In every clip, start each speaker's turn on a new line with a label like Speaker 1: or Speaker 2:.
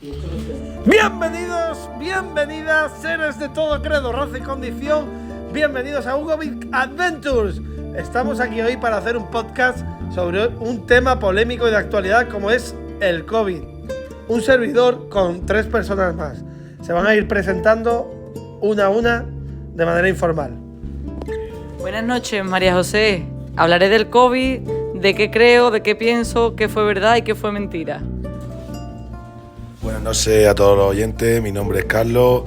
Speaker 1: Bienvenidos, bienvenidas, seres de todo credo, raza y condición. Bienvenidos a Hugo Big Adventures. Estamos aquí hoy para hacer un podcast sobre un tema polémico y de actualidad como es el COVID. Un servidor con 3 personas más. Se van a ir presentando una a una de manera informal.
Speaker 2: Buenas noches, María José. Hablaré del COVID, de qué creo, de qué pienso, qué fue verdad y qué fue mentira.
Speaker 3: Buenas noches a todos los oyentes, mi nombre es Carlos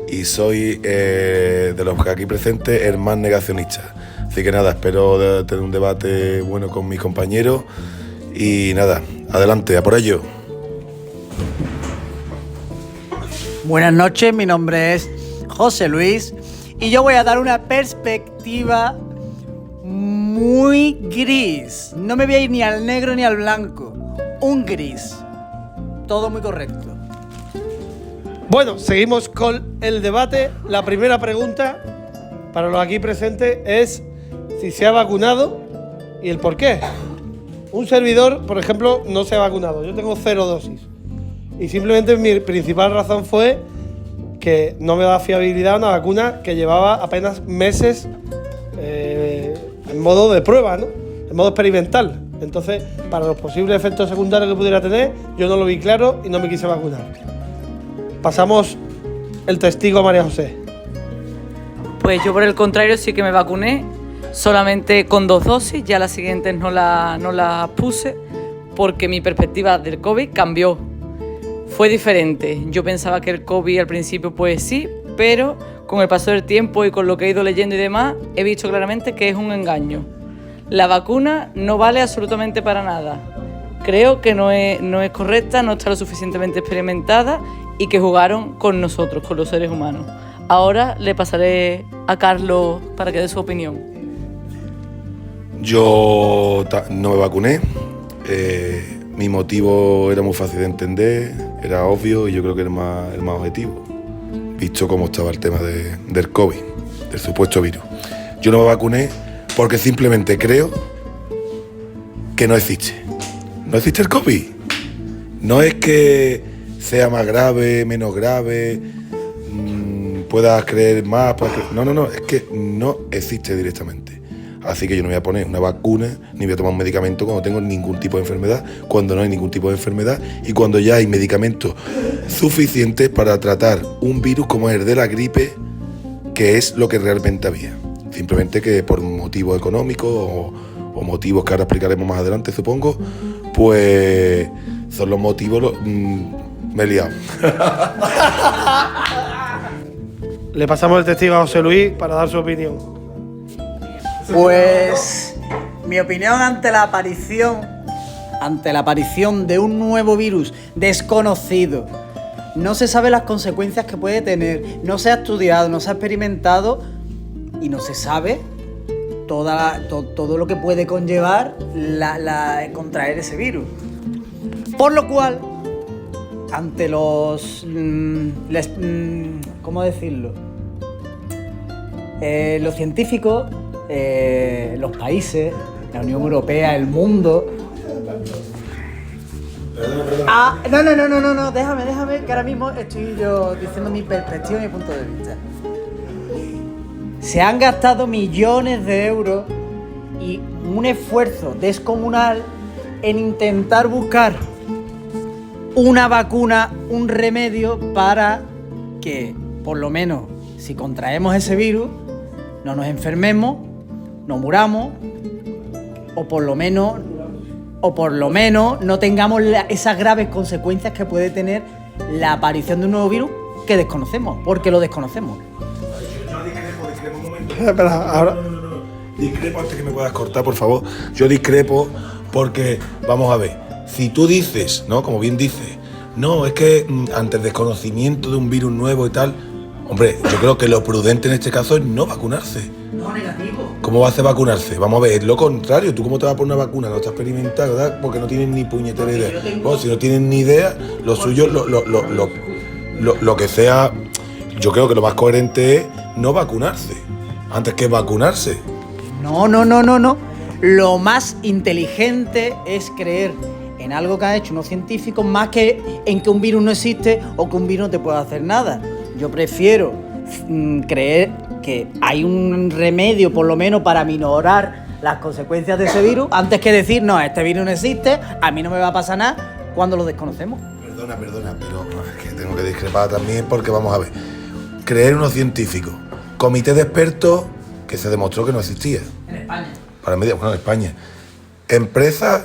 Speaker 3: y soy de los que aquí presentes el más negacionista. Así que nada, espero tener un debate bueno con mis compañeros y nada, adelante, a por ello.
Speaker 4: Buenas noches, mi nombre es José Luis y yo voy a dar una perspectiva muy gris. No me voy a ir ni al negro ni al blanco, un gris. Todo muy correcto.
Speaker 1: Bueno, seguimos con el debate. La primera pregunta para los aquí presentes es si se ha vacunado y el por qué. Un servidor, por ejemplo, no se ha vacunado. Yo tengo 0 dosis. Y simplemente mi principal razón fue que no me da fiabilidad una vacuna que llevaba apenas meses en modo de prueba, ¿no? En modo experimental. Entonces, para los posibles efectos secundarios que pudiera tener, yo no lo vi claro y no me quise vacunar. Pasamos el testigo a María José.
Speaker 2: Pues yo por el contrario sí que me vacuné, solamente con 2 dosis, ya las siguientes no las puse porque mi perspectiva del COVID cambió. Fue diferente. Yo pensaba que el COVID al principio pues sí, pero con el paso del tiempo y con lo que he ido leyendo y demás, he visto claramente que es un engaño. La vacuna no vale absolutamente para nada. Creo que no es correcta, no está lo suficientemente experimentada y que jugaron con nosotros, con los seres humanos. Ahora le pasaré a Carlos para que dé su opinión.
Speaker 3: Yo no me vacuné, mi motivo era muy fácil de entender, era obvio y yo creo que era el más objetivo, visto cómo estaba el tema del COVID, del supuesto virus. Yo no me vacuné porque simplemente creo que no existe. No existe el COVID. No es que sea más grave, menos grave, puedas creer más. No, es que no existe directamente. Así que yo no me voy a poner una vacuna ni voy a tomar un medicamento cuando tengo ningún tipo de enfermedad, cuando no hay ningún tipo de enfermedad y cuando ya hay medicamentos suficientes para tratar un virus como el de la gripe, que es lo que realmente había. Simplemente que por motivos económicos o motivos que ahora explicaremos más adelante, supongo, pues son los motivos. Me he liado.
Speaker 1: Le pasamos el testigo a José Luis para dar su opinión.
Speaker 4: Pues mi opinión ante la aparición de un nuevo virus desconocido. No se sabe las consecuencias que puede tener, no se ha estudiado, no se ha experimentado y no se sabe todo lo que puede conllevar contraer ese virus. Por lo cual, ante los ¿cómo decirlo? Los científicos, los países, la Unión Europea, el mundo. No, déjame, que ahora mismo estoy yo diciendo mi perspectiva y mi punto de vista. Se han gastado millones de euros y un esfuerzo descomunal en intentar buscar una vacuna, un remedio para que, por lo menos, si contraemos ese virus, no nos enfermemos, no muramos, o por lo menos no tengamos esas graves consecuencias que puede tener la aparición de un nuevo virus que desconocemos, porque lo desconocemos.
Speaker 3: Yo discrepo un momento.
Speaker 1: Espera, ahora.
Speaker 3: No. Discrepo antes que me puedas cortar, por favor. Yo discrepo porque, vamos a ver, si tú dices, ¿no? Como bien dices, no, es que ante el desconocimiento de un virus nuevo y tal, hombre, yo creo que lo prudente en este caso es no vacunarse.
Speaker 4: No, negativo.
Speaker 3: ¿Cómo vas a vacunarse? Vamos a ver, es lo contrario. ¿Tú cómo te vas a poner una vacuna? No está experimentada, ¿verdad? Porque no tienes ni puñetera idea. Bueno, si no tienes ni idea, lo suyo, lo que sea, yo creo que lo más coherente es no vacunarse, antes que vacunarse.
Speaker 4: No. Lo más inteligente es creer en algo que han hecho unos científicos más que en que un virus no existe o que un virus no te puede hacer nada. Yo prefiero creer que hay un remedio, por lo menos, para minorar las consecuencias de ese virus, antes que decir, no, este virus no existe, a mí no me va a pasar nada, cuando lo desconocemos.
Speaker 3: Perdona, pero es que tengo que discrepar también porque vamos a ver. Creer unos científicos, comité de expertos que se demostró que no existía.
Speaker 4: En España.
Speaker 3: En España. Empresas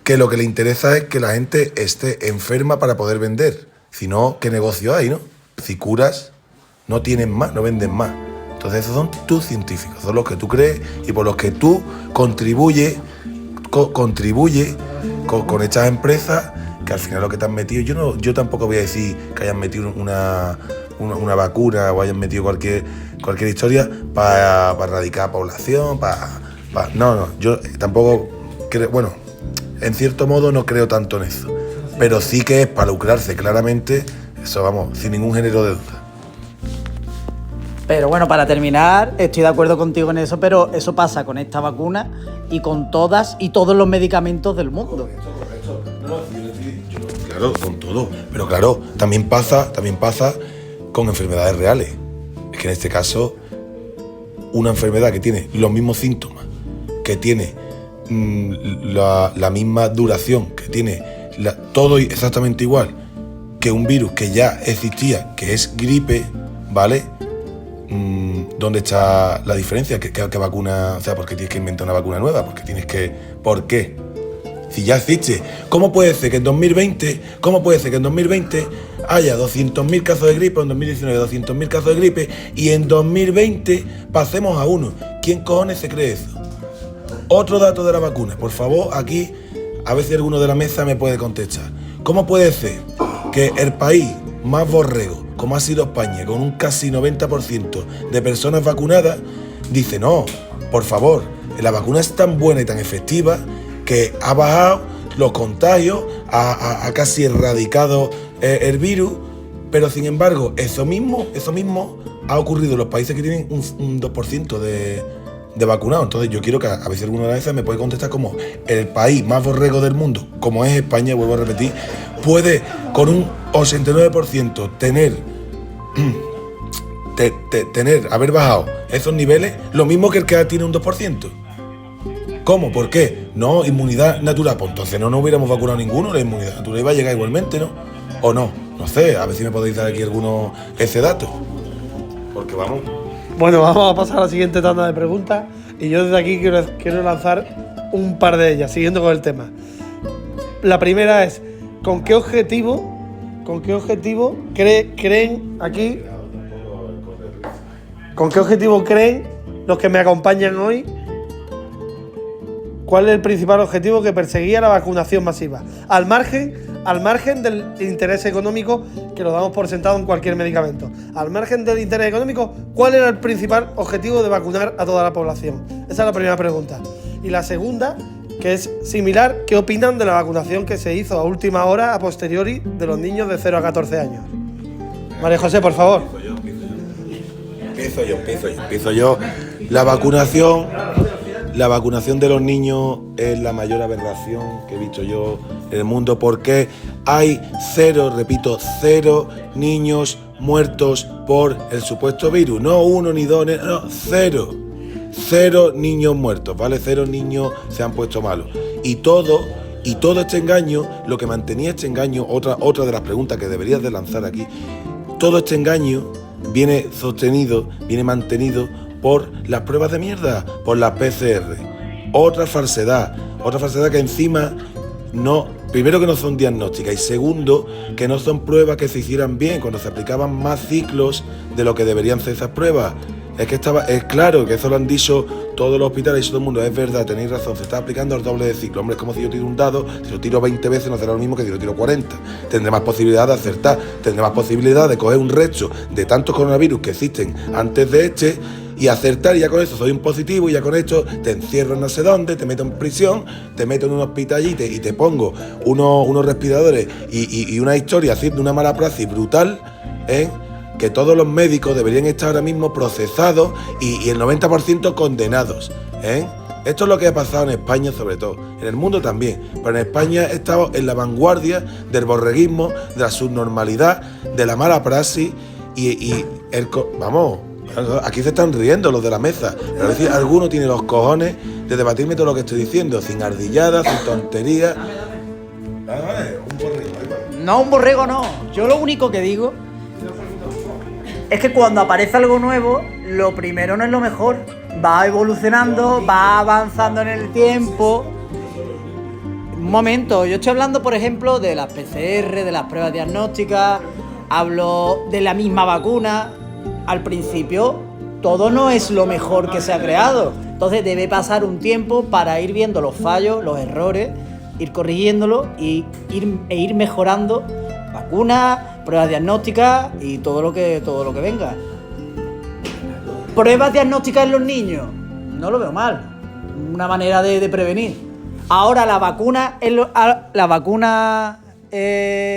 Speaker 3: que lo que le interesa es que la gente esté enferma para poder vender. Si no, ¿qué negocio hay, no? Si curas, no tienen más, no venden más. Entonces esos son tus científicos, son los que tú crees y por los que tú contribuyes con estas empresas que al final lo que te han metido, yo tampoco voy a decir que hayan metido una vacuna o hayan metido cualquier historia para erradicar población, no, yo tampoco creo, bueno, en cierto modo no creo tanto en eso, pero sí que es para lucrarse claramente, eso vamos, sin ningún género de duda.
Speaker 4: Pero bueno, para terminar, estoy de acuerdo contigo en eso, pero eso pasa con esta vacuna y con todas y todos los medicamentos del mundo.
Speaker 3: Correcto. Claro, con todo. Pero claro, también pasa con enfermedades reales. Es que en este caso, una enfermedad que tiene los mismos síntomas, que tiene la misma duración, que tiene todo exactamente igual que un virus que ya existía, que es gripe, ¿vale? ¿Dónde está la diferencia? ¿Qué vacuna? O sea, ¿por qué tienes que inventar una vacuna nueva? ¿Por qué? Si ya existe. ¿Cómo puede ser que en 2020 haya 200.000 casos de gripe, o en 2019 200.000 casos de gripe, y en 2020 pasemos a 1? ¿Quién cojones se cree eso? Otro dato de la vacuna. Por favor, aquí, a ver si alguno de la mesa me puede contestar. ¿Cómo puede ser que el país más borrego, como ha sido España, con un casi 90% de personas vacunadas, dice, no, por favor, la vacuna es tan buena y tan efectiva que ha bajado los contagios, ha casi erradicado el virus, pero sin embargo, eso mismo ha ocurrido en los países que tienen un 2% de vacunados? Entonces yo quiero que a ver si alguna de esas me puede contestar como el país más borrego del mundo, como es España, vuelvo a repetir, puede con un 89% haber bajado esos niveles, lo mismo que el que tiene un 2%. ¿Cómo? ¿Por qué? No, inmunidad natural. Pues entonces no nos hubiéramos vacunado ninguno, la inmunidad natural iba a llegar igualmente, ¿no? ¿O no? No sé, a ver si me podéis dar aquí alguno ese dato. Porque vamos.
Speaker 1: Bueno, vamos a pasar a la siguiente tanda de preguntas y yo desde aquí quiero lanzar un par de ellas, siguiendo con el tema. La primera es, ¿con qué objetivo creen aquí? ¿Con qué objetivo creen los que me acompañan hoy? ¿Cuál es el principal objetivo que perseguía la vacunación masiva? Al margen del interés económico, que lo damos por sentado en cualquier medicamento. Al margen del interés económico, ¿cuál era el principal objetivo de vacunar a toda la población? Esa es la primera pregunta. Y la segunda, que es similar, ¿qué opinan de la vacunación que se hizo a última hora, a posteriori, de los niños de 0 a 14 años? María José, por favor.
Speaker 3: Empiezo yo. La vacunación de los niños es la mayor aberración que he visto yo en el mundo, porque hay cero niños muertos por el supuesto virus. No uno ni dos, no, cero. Cero niños muertos, ¿vale? Cero niños se han puesto malos. Y todo este engaño, lo que mantenía este engaño, otra de las preguntas que deberías de lanzar aquí, todo este engaño viene mantenido por las pruebas de mierda, por las PCR. Otra falsedad que encima primero que no son diagnósticas y segundo que no son pruebas que se hicieran bien, cuando se aplicaban más ciclos de lo que deberían ser esas pruebas. Es claro que eso lo han dicho todos los hospitales y todo el mundo, es verdad, tenéis razón, se está aplicando el doble de ciclo. Hombre, es como si yo tiro un dado, si lo tiro 20 veces no será lo mismo que si lo tiro 40. Tendré más posibilidad de acertar, tendré más posibilidad de coger un resto de tantos coronavirus que existen antes de este y acertar, y ya con eso soy un positivo, y ya con esto te encierro en no sé dónde, te meto en prisión, te meto en un hospital y te pongo unos respiradores y una historia haciendo una mala praxis brutal, que todos los médicos deberían estar ahora mismo procesados y el 90% condenados, Esto es lo que ha pasado en España sobre todo, en el mundo también, pero en España he estado en la vanguardia del borreguismo, de la subnormalidad, de la mala praxis vamos, aquí se están riendo los de la mesa, pero es decir, alguno tiene los cojones de debatirme todo lo que estoy diciendo, sin ardilladas, sin tonterías. Un borrego.
Speaker 4: No, un borrego no. Yo lo único que digo es que cuando aparece algo nuevo, lo primero no es lo mejor. Va evolucionando, va avanzando en el tiempo. Un momento, yo estoy hablando, por ejemplo, de las PCR, de las pruebas diagnósticas, hablo de la misma vacuna. Al principio, todo no es lo mejor que se ha creado. Entonces debe pasar un tiempo para ir viendo los fallos, los errores, ir corrigiéndolo y ir mejorando vacunas, pruebas diagnósticas y todo lo que venga. Pruebas diagnósticas en los niños, no lo veo mal. Una manera de prevenir. Ahora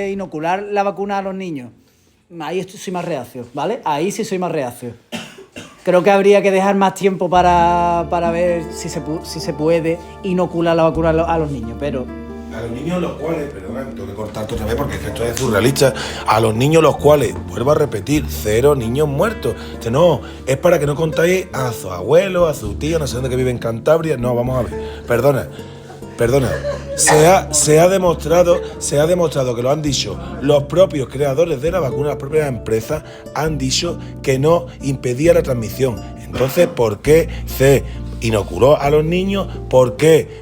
Speaker 4: inocular la vacuna a los niños. Ahí soy más reacio, ¿vale? Ahí sí soy más reacio. Creo que habría que dejar más tiempo para ver si se puede inocular la vacuna a los niños, pero...
Speaker 3: A los niños los cuales, perdona, tengo que cortarte otra vez porque es que esto es surrealista. A los niños los cuales, vuelvo a repetir, 0 niños muertos. No, es para que no contáis a su abuelo, a su tío, no sé dónde que vive en Cantabria. No, vamos a ver. Perdona. Se ha demostrado que lo han dicho los propios creadores de la vacuna, las propias empresas han dicho que no impedía la transmisión. Entonces, ¿por qué se inoculó a los niños? ¿Por qué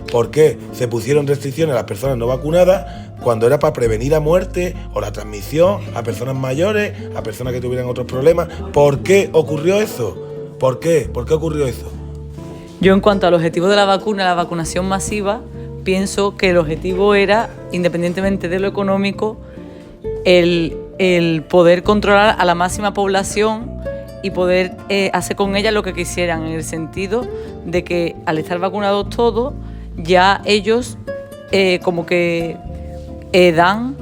Speaker 3: se pusieron restricciones a las personas no vacunadas cuando era para prevenir la muerte o la transmisión a personas mayores, a personas que tuvieran otros problemas? ¿Por qué ocurrió eso? ¿Por qué ocurrió eso?
Speaker 2: Yo, en cuanto al objetivo de la vacuna, la vacunación masiva, pienso que el objetivo era, independientemente de lo económico, el poder controlar a la máxima población y poder hacer con ella lo que quisieran, en el sentido de que al estar vacunados todos, ya ellos como que dan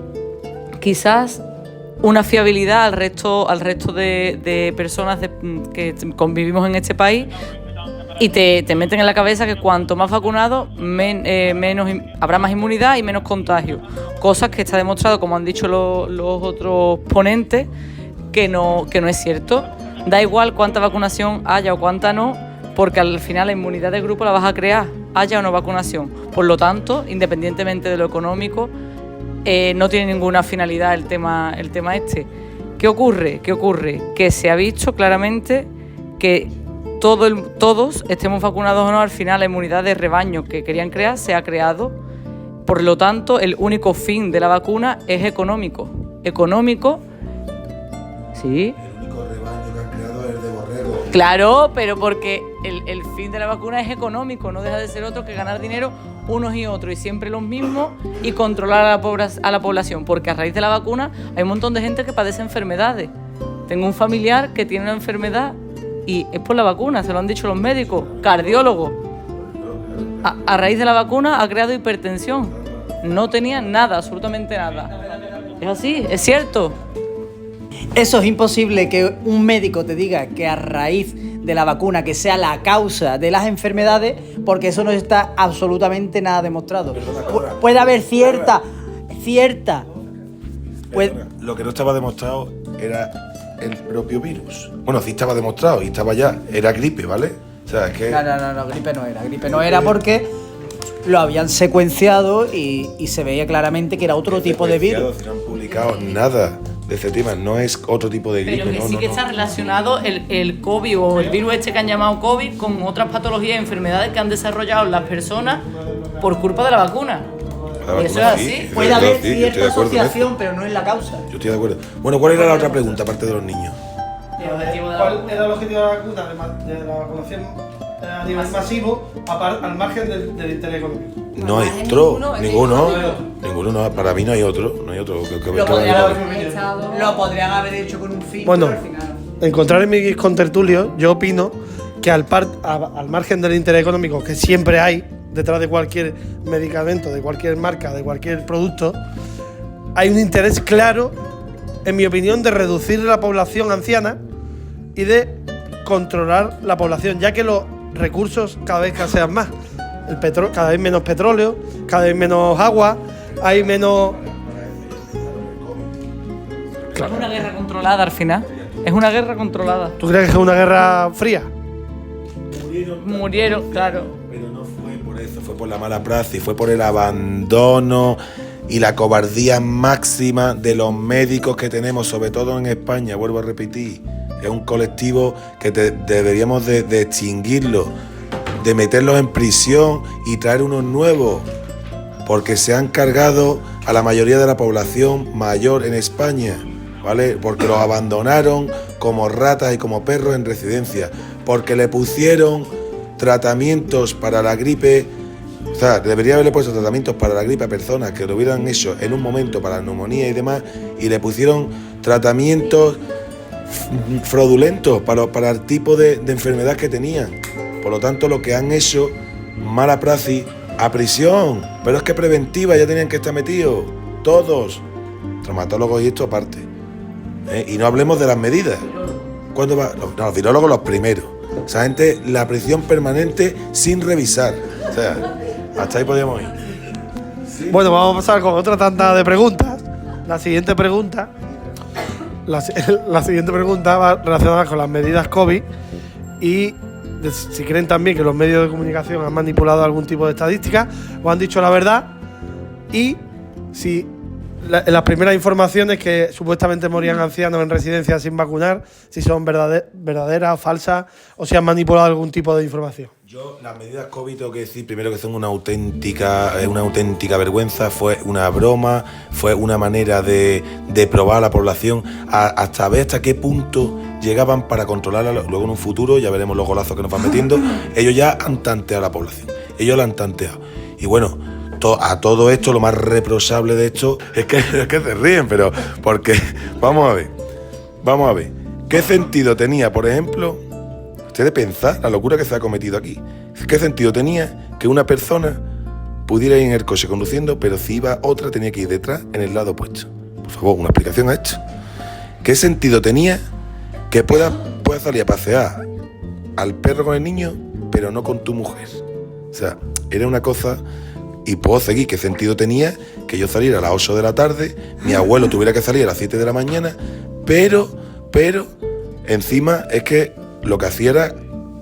Speaker 2: quizás una fiabilidad al resto de personas que convivimos en este país, y te meten en la cabeza que cuanto más vacunados, habrá más inmunidad y menos contagio. Cosas que está demostrado, como han dicho los otros ponentes, que no es cierto. Da igual cuánta vacunación haya o cuánta no, porque al final la inmunidad de grupo la vas a crear, haya o no vacunación. Por lo tanto, independientemente de lo económico, no tiene ninguna finalidad el tema este. ¿Qué ocurre? Que se ha visto claramente que todos estemos vacunados o no, al final la inmunidad de rebaño que querían crear se ha creado. Por lo tanto, el único fin de la vacuna es económico. Sí.
Speaker 3: El único rebaño que han creado es el de borrego.
Speaker 2: Claro, pero porque el fin de la vacuna es económico, no deja de ser otro que ganar dinero unos y otros, y siempre los mismos, y controlar a la población, porque a raíz de la vacuna hay un montón de gente que padece enfermedades. Tengo un familiar que tiene una enfermedad y es por la vacuna, se lo han dicho los médicos, cardiólogos. A raíz de la vacuna ha creado hipertensión. No tenía nada, absolutamente nada. Es así, es cierto.
Speaker 4: Eso es imposible que un médico te diga que a raíz de la vacuna que sea la causa de las enfermedades, porque eso no está absolutamente nada demostrado. Puede haber cierta.
Speaker 3: Lo que no estaba demostrado era el propio virus. Bueno, sí estaba demostrado y estaba ya. Era gripe, ¿vale? O sea, es que...
Speaker 4: No, gripe no era. Gripe no era porque lo habían secuenciado y se veía claramente que era otro tipo de virus.
Speaker 3: No han publicado nada de ese tema, no es otro tipo de gripe.
Speaker 2: Pero que sí que está relacionado el COVID o el virus este que han llamado COVID con otras patologías y enfermedades que han desarrollado las personas por culpa de la vacuna. Y eso es así.
Speaker 4: Puede haber cierta asociación, pero no es la causa.
Speaker 3: Yo estoy de acuerdo. Bueno, ¿cuál era la otra pregunta, aparte de los niños?
Speaker 1: ¿Cuál era el objetivo de la vacuna? De la vacunación a nivel masivo, al margen del interés económico.
Speaker 3: No hay otro, ninguno. Para mí no hay otro.
Speaker 4: Lo podrían haber hecho con un fin,
Speaker 1: bueno,
Speaker 4: pero al final.
Speaker 1: Encontrar en mis contertulios, yo opino que al margen del interés económico que siempre hay detrás de cualquier medicamento, de cualquier marca, de cualquier producto, hay un interés claro, en mi opinión, de reducir la población anciana y de controlar la población, ya que los recursos cada vez escasean más. cada vez menos petróleo, cada vez menos agua, hay menos...
Speaker 2: Es una guerra controlada al final. Es una guerra controlada.
Speaker 1: ¿Tú crees que es una guerra fría?
Speaker 2: Murieron, claro.
Speaker 3: Pero no fue por eso, fue por la mala praxis, fue por el abandono y la cobardía máxima de los médicos que tenemos, sobre todo en España, vuelvo a repetir. Es un colectivo que deberíamos de extinguirlo, de meterlos en prisión y traer unos nuevos, porque se han cargado a la mayoría de la población mayor en España, ¿vale? Porque los abandonaron como ratas y como perros en residencia, porque le pusieron tratamientos para la gripe, o sea, debería haberle puesto tratamientos para la gripe a personas que lo hubieran hecho en un momento para la neumonía y demás, y le pusieron tratamientos fraudulentos para el tipo de enfermedad que tenían. Por lo tanto, lo que han hecho, mala praxis, a prisión. Pero es que preventiva ya tenían que estar metidos, todos. Traumatólogos y esto aparte. Y no hablemos de las medidas. ¿Cuándo va? No, los virólogos los primeros. Esa gente, la prisión permanente sin revisar. O sea, hasta ahí podíamos ir.
Speaker 1: Bueno, vamos a pasar con otra tanda de preguntas. La siguiente pregunta va relacionada con las medidas COVID y si creen también que los medios de comunicación han manipulado algún tipo de estadística o han dicho la verdad, y si las primeras informaciones que supuestamente morían ancianos en residencias sin vacunar, si son verdaderas, falsas, o si han manipulado algún tipo de información.
Speaker 3: Yo, las medidas COVID, tengo que decir primero que son una auténtica vergüenza, fue una broma, fue una manera de probar a la población hasta ver hasta qué punto llegaban para controlarla. Luego en un futuro ya veremos los golazos que nos van metiendo. Ellos ya han tanteado a la población, ellos la han tanteado. Y bueno, a todo esto, lo más reprochable de esto es que se ríen, pero porque, vamos a ver, ¿qué sentido tenía, por ejemplo, ustedes pensar la locura que se ha cometido aquí? ¿Qué sentido tenía que una persona pudiera ir en el coche conduciendo, pero si iba otra tenía que ir detrás en el lado opuesto? Por favor, una explicación a esto. ¿Qué sentido tenía que pueda salir a pasear al perro con el niño, pero no con tu mujer? O sea, era una cosa... Y puedo seguir, ¿qué sentido tenía que yo saliera a las 8 de la tarde, mi abuelo tuviera que salir a las 7 de la mañana, pero encima es que lo que hacía era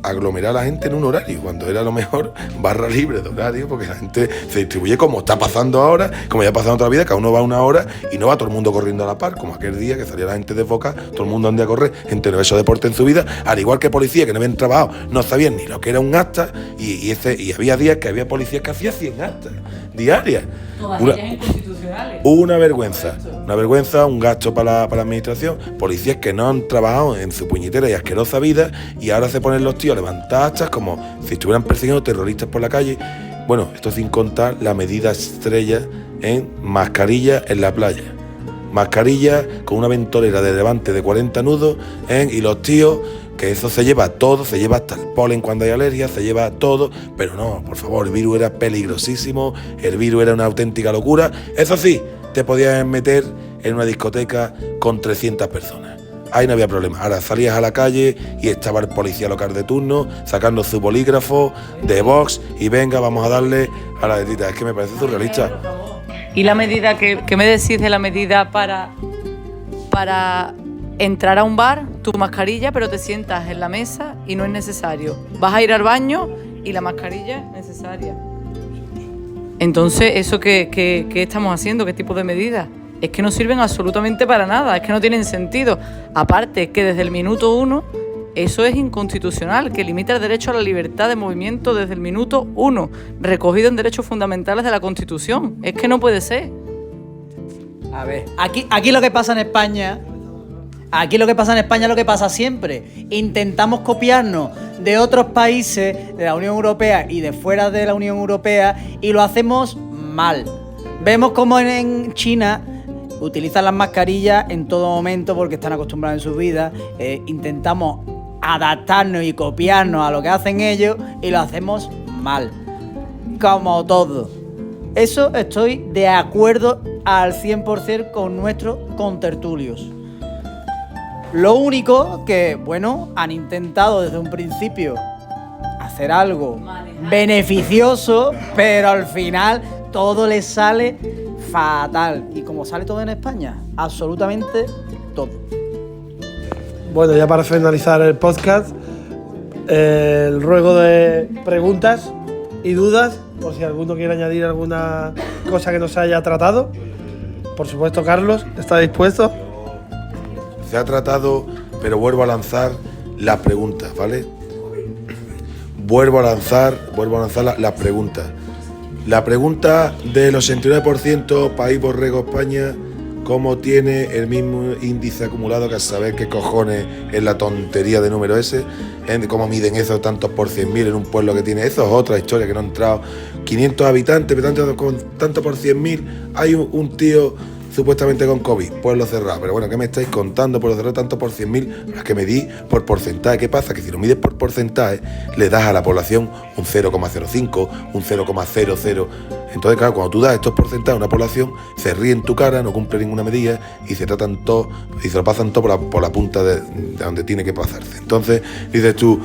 Speaker 3: aglomerar a la gente en un horario, cuando era a lo mejor barra libre de horario, porque la gente se distribuye como está pasando ahora, como ya ha pasado en otra vida, cada uno va una hora y no va todo el mundo corriendo a la par, como aquel día que salía la gente de Boca, todo el mundo andía a correr, gente no ha hecho deporte en su vida, al igual que policías que no habían trabajado, no sabían ni lo que era un acta, y había días que había policías que hacían 100 actas diarias.
Speaker 2: Todas ellas inconstitucionales.
Speaker 3: Una vergüenza, un gasto para la administración, policías que no han trabajado en su puñetera y asquerosa vida y ahora se ponen los tíos a levantar actas como si estuvieran persiguiendo terroristas por la calle. Bueno, esto sin contar la medida estrella en mascarilla en la playa. Mascarilla con una ventolera de levante de 40 nudos y los tíos, que eso se lleva todo, se lleva hasta el polen cuando hay alergia, se lleva todo, pero no, por favor, el virus era peligrosísimo, el virus era una auténtica locura. Eso sí, te podías meter en una discoteca con 300 personas. Ahí no había problema. Ahora salías a la calle y estaba el policía local de turno sacando su bolígrafo de Vox y venga, vamos a darle a la dedita. Es que me parece surrealista.
Speaker 2: ¿Y la medida que me decís de la medida para entrar a un bar, tu mascarilla, pero te sientas en la mesa y no es necesario? Vas a ir al baño y la mascarilla es necesaria. Entonces, ¿eso qué estamos haciendo? ¿Qué tipo de medidas? Es que no sirven absolutamente para nada, es que no tienen sentido. Aparte, que desde el minuto 1, eso es inconstitucional, que limita el derecho a la libertad de movimiento desde el minuto 1, recogido en derechos fundamentales de la Constitución. Es que no puede ser.
Speaker 4: A ver, aquí lo que pasa en España... Aquí lo que pasa en España es lo que pasa siempre. Intentamos copiarnos de otros países de la Unión Europea y de fuera de la Unión Europea y lo hacemos mal. Vemos como en China utilizan las mascarillas en todo momento porque están acostumbrados en su vida. Intentamos adaptarnos y copiarnos a lo que hacen ellos y lo hacemos mal. Como todo. Eso estoy de acuerdo al 100% con nuestros contertulios. Lo único que, bueno, han intentado desde un principio hacer algo beneficioso, pero al final todo les sale fatal. Y como sale todo en España, absolutamente todo.
Speaker 1: Bueno, ya para finalizar el podcast, el ruego de preguntas y dudas, por si alguno quiere añadir alguna cosa que no se haya tratado. Por supuesto, Carlos, ¿está dispuesto?
Speaker 3: Se ha tratado, pero vuelvo a lanzar las preguntas, ¿vale? Vuelvo a lanzar las preguntas. La pregunta del 89%, País Borrego España, ¿cómo tiene el mismo índice acumulado que a saber qué cojones es la tontería de número ese? ¿Cómo miden esos tantos por 100.000 en un pueblo que tiene? Eso es otra historia que no ha entrado. 500 habitantes, pero tanto por 100.000. Hay un tío supuestamente con COVID, pueblo cerrado. Pero bueno, ¿qué me estáis contando? Pueblo cerrado tanto por 100.000, las que medí por porcentaje. ¿Qué pasa? Que si lo mides por porcentaje, le das a la población un 0,05, un 0,00. Entonces, claro, cuando tú das estos porcentajes a una población, se ríe en tu cara, no cumple ninguna medida y se tratan todo, y se lo pasan todo por la punta de donde tiene que pasarse. Entonces, dices tú,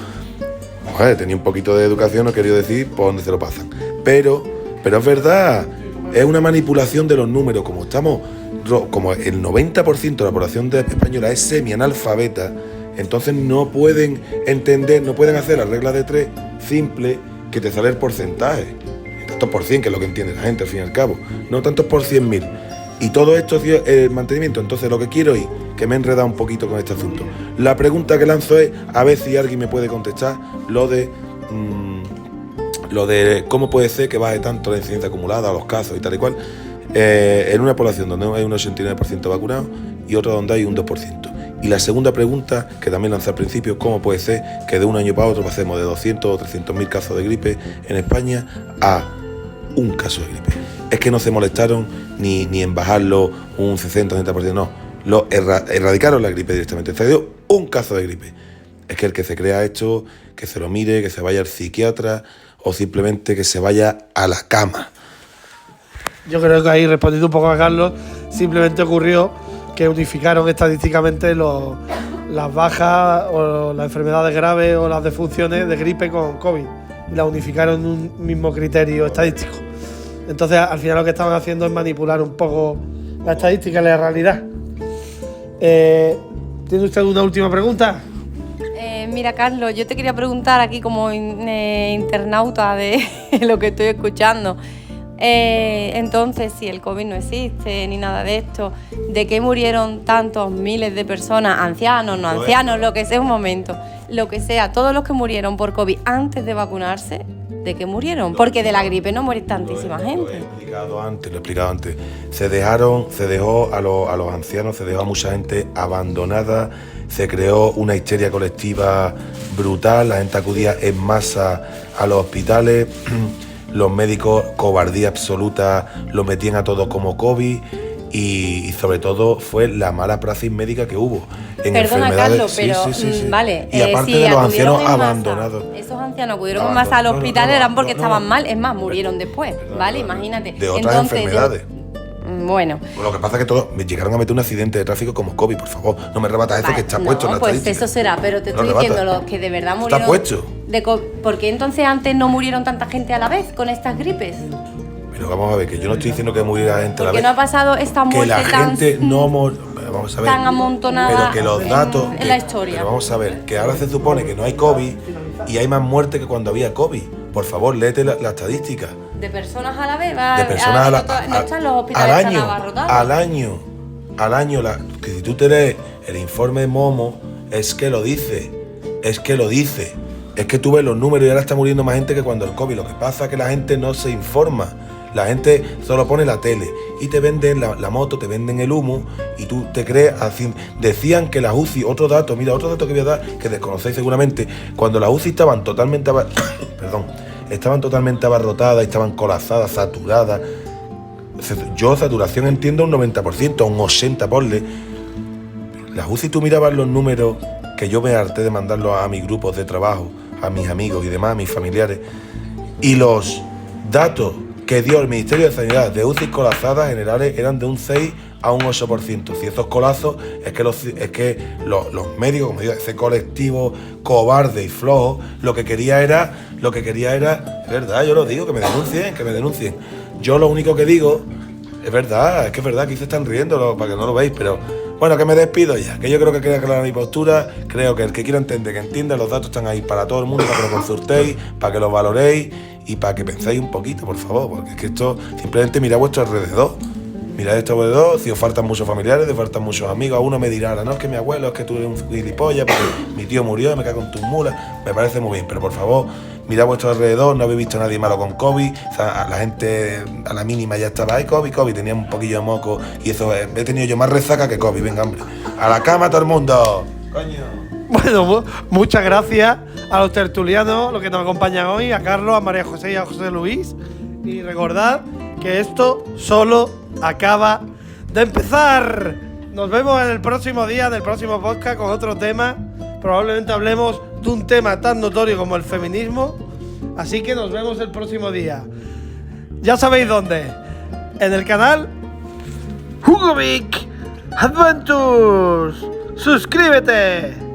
Speaker 3: joder, tenía un poquito de educación, no he querido decir por dónde se lo pasan. Pero es verdad, es una manipulación de los números. Como el 90% de la población española es semi-analfabeta, entonces no pueden entender, no pueden hacer la regla de 3 simple que te sale el porcentaje. Tantos por 100, que es lo que entiende la gente al fin y al cabo. No tantos por 100.000. Y todo esto es el mantenimiento. Entonces lo que quiero es que me he enredado un poquito con este asunto. La pregunta que lanzo es, a ver si alguien me puede contestar lo de cómo puede ser que baje tanto la incidencia acumulada, los casos y tal y cual, en una población donde hay un 89% vacunado y otra donde hay un 2%. Y la segunda pregunta, que también lancé al principio, ¿cómo puede ser que de un año para otro pasemos de 200 o 300.000 casos de gripe en España a un caso de gripe? Es que no se molestaron ni en bajarlo un 60-70%, no. Erradicaron la gripe directamente. Se dio un caso de gripe. Es que el que se crea esto, que se lo mire, que se vaya al psiquiatra o simplemente que se vaya a la cama.
Speaker 1: Yo creo que ahí, respondiendo un poco a Carlos, simplemente ocurrió que unificaron estadísticamente las bajas o las enfermedades graves o las defunciones de gripe con COVID. Y las unificaron en un mismo criterio estadístico. Entonces, al final lo que estaban haciendo es manipular un poco la estadística y la realidad. ¿Tiene usted una última pregunta?
Speaker 5: Mira, Carlos, yo te quería preguntar aquí como internauta de lo que estoy escuchando. Entonces, si el COVID no existe ni nada de esto, ¿de qué murieron tantos miles de personas, ancianos, no ancianos, lo que sea, un momento, lo que sea, todos los que murieron por COVID antes de vacunarse, ¿de qué murieron? Porque de la gripe no muere tantísima gente. Lo he
Speaker 3: explicado antes. Se dejó a los ancianos, se dejó a mucha gente abandonada, se creó una histeria colectiva brutal, la gente acudía en masa a los hospitales. Los médicos, cobardía absoluta, los metían a todos como COVID y sobre todo fue la mala praxis médica que hubo en
Speaker 5: enfermedades.
Speaker 3: Carlos,
Speaker 5: pero
Speaker 3: sí.
Speaker 5: vale.
Speaker 3: Y aparte
Speaker 5: si
Speaker 3: de los ancianos abandonados.
Speaker 5: Esos ancianos acudieron en masa al hospital eran porque estaban mal, es más, murieron después, ¿vale? Imagínate.
Speaker 3: De otras enfermedades.
Speaker 5: Bueno.
Speaker 3: Lo que pasa es que todos me llegaron a meter un accidente de tráfico como COVID, por favor. No me rebatas eso que está puesto en la
Speaker 5: pues
Speaker 3: estadística.
Speaker 5: eso será, pero te estoy diciendo los que de verdad murieron.
Speaker 3: Está puesto.
Speaker 5: ¿Por qué entonces antes no murieron tanta gente a la vez con estas gripes?
Speaker 3: Pero vamos a ver, que yo no estoy diciendo que muriera gente a la vez.
Speaker 5: Porque no ha pasado esta muerte
Speaker 3: que la gente vamos a ver,
Speaker 5: tan amontonada
Speaker 3: pero que los datos
Speaker 5: en la historia.
Speaker 3: Pero vamos a ver, que ahora se supone que no hay COVID y hay más muerte que cuando había COVID. Por favor, léete la estadística.
Speaker 5: De personas a la vez,
Speaker 3: de personas
Speaker 5: no están los hospitales tan abarrotados.
Speaker 3: Al año, que si tú te lees el informe de Momo, es que lo dice. Es que tú ves los números y ahora está muriendo más gente que cuando el COVID. Lo que pasa es que la gente no se informa. La gente solo pone la tele y te venden la moto, te venden el humo y tú te crees así. Decían que las UCI, otro dato que voy a dar, que desconocéis seguramente, cuando las UCI estaban totalmente abarrotadas, estaban colapsadas, saturadas. Yo saturación entiendo un 90%, un 80% ponle. Las UCI, tú mirabas los números, que yo me harté de mandarlos a mis grupos de trabajo, a mis amigos y demás, a mis familiares, y los datos que dio el Ministerio de Sanidad de UCI colapsadas generales eran de un 6 a un 8%. Si esos colazos es que los médicos, como digo, ese colectivo cobarde y flojo, lo que quería era, es verdad, yo lo digo, que me denuncien. Yo lo único que digo, es verdad, que aquí se están riendo para que no lo veis, pero bueno, que me despido ya, que yo creo que queda clara mi postura, creo que el que quiera entender, que entienda, los datos están ahí para todo el mundo, para que lo consultéis, para que lo valoréis y para que penséis un poquito, por favor, porque es que esto, simplemente mirad a vuestro alrededor. Mirad esto alrededor, si os faltan muchos familiares, si os faltan muchos amigos, a uno me dirá, no, es que mi abuelo, es que tú eres un gilipollas, porque mi tío murió, me cago en tus mulas, me parece muy bien, pero por favor, mirad a vuestro alrededor, no habéis visto a nadie malo con COVID, o sea, la gente a la mínima ya estaba, ay, COVID, tenía un poquillo de moco, y eso, he tenido yo más resaca que COVID, venga, hombre, a la cama todo el mundo, coño.
Speaker 1: Bueno, muchas gracias a los tertulianos, los que nos acompañan hoy, a Carlos, a María José y a José Luis, y recordad que esto solo acaba de empezar. Nos vemos en el próximo día, en el próximo podcast, con otro tema. Probablemente hablemos de un tema tan notorio como el feminismo. Así que nos vemos el próximo día. Ya sabéis dónde. En el canal Hugo Vic Adventures. ¡Suscríbete!